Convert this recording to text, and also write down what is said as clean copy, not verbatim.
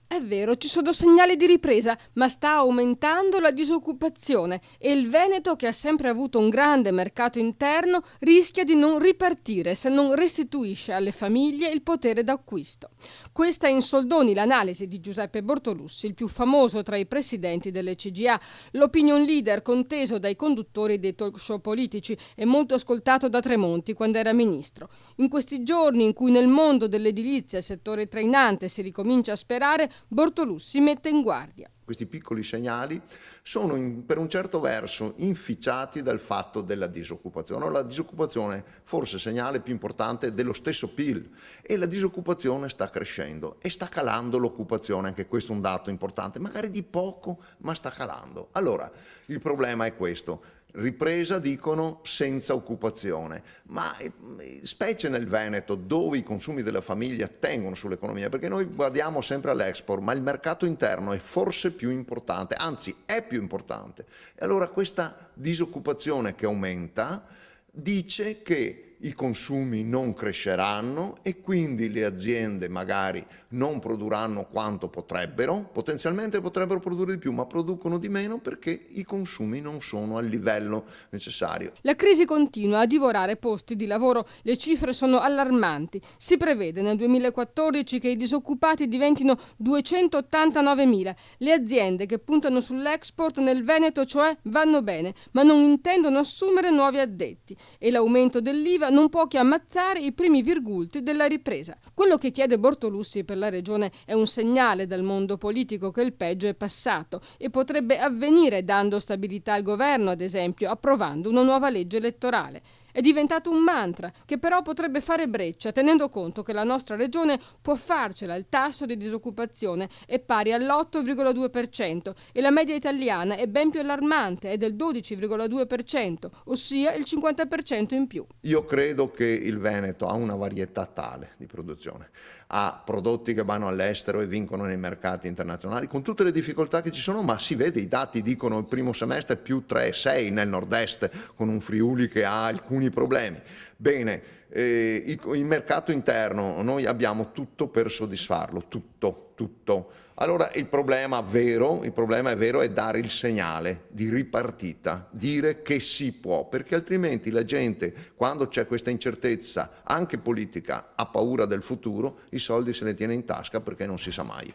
È vero, ci sono segnali di ripresa, ma sta aumentando la disoccupazione e il Veneto, che ha sempre avuto un grande mercato interno, rischia di non ripartire se non restituisce alle famiglie il potere d'acquisto. Questa è in soldoni l'analisi di Giuseppe Bortolussi, il più famoso tra i presidenti delle CGA, l'opinion leader conteso dai conduttori dei talk show politici e molto ascoltato da Tremonti quando era ministro. In questi giorni in cui nel mondo dell'edilizia, settore trainante, si ricomincia a sperare, Bortolussi mette in guardia. Questi piccoli segnali sono per un certo verso inficiati dal fatto della disoccupazione. La disoccupazione forse è il segnale più importante dello stesso PIL e la disoccupazione sta crescendo e sta calando l'occupazione, anche questo è un dato importante, magari di poco ma sta calando. Allora il problema è questo. Ripresa, dicono, senza occupazione, ma specie nel Veneto, dove i consumi della famiglia tengono sull'economia, perché noi guardiamo sempre all'export, ma il mercato interno è forse più importante, anzi è più importante. E allora questa disoccupazione che aumenta dice che i consumi non cresceranno e quindi le aziende magari non produrranno quanto potrebbero, potenzialmente potrebbero produrre di più, ma producono di meno perché i consumi non sono al livello necessario. La crisi continua a divorare posti di lavoro, le cifre sono allarmanti. Si prevede nel 2014 che i disoccupati diventino 289.000. Le aziende che puntano sull'export nel Veneto, cioè, vanno bene, ma non intendono assumere nuovi addetti e l'aumento dell'IVA non può che ammazzare i primi virgulti della ripresa. Quello che chiede Bortolussi per la regione è un segnale dal mondo politico che il peggio è passato e potrebbe avvenire dando stabilità al governo, ad esempio, approvando una nuova legge elettorale. È diventato un mantra che però potrebbe fare breccia, tenendo conto che la nostra regione può farcela. Il tasso di disoccupazione è pari all'8,2% e la media italiana è ben più allarmante, è del 12,2%, ossia il 50% in più. Io credo che il Veneto ha una varietà tale di produzione, ha prodotti che vanno all'estero e vincono nei mercati internazionali, con tutte le difficoltà che ci sono, ma si vede, i dati dicono il primo semestre più 3,6 nel nord-est, con un Friuli che ha alcuni problemi. Bene, il mercato interno, noi abbiamo tutto per soddisfarlo, tutto. Allora il problema è vero è dare il segnale di ripartita, dire che si può, perché altrimenti la gente, quando c'è questa incertezza, anche politica, ha paura del futuro, i soldi se li tiene in tasca perché non si sa mai.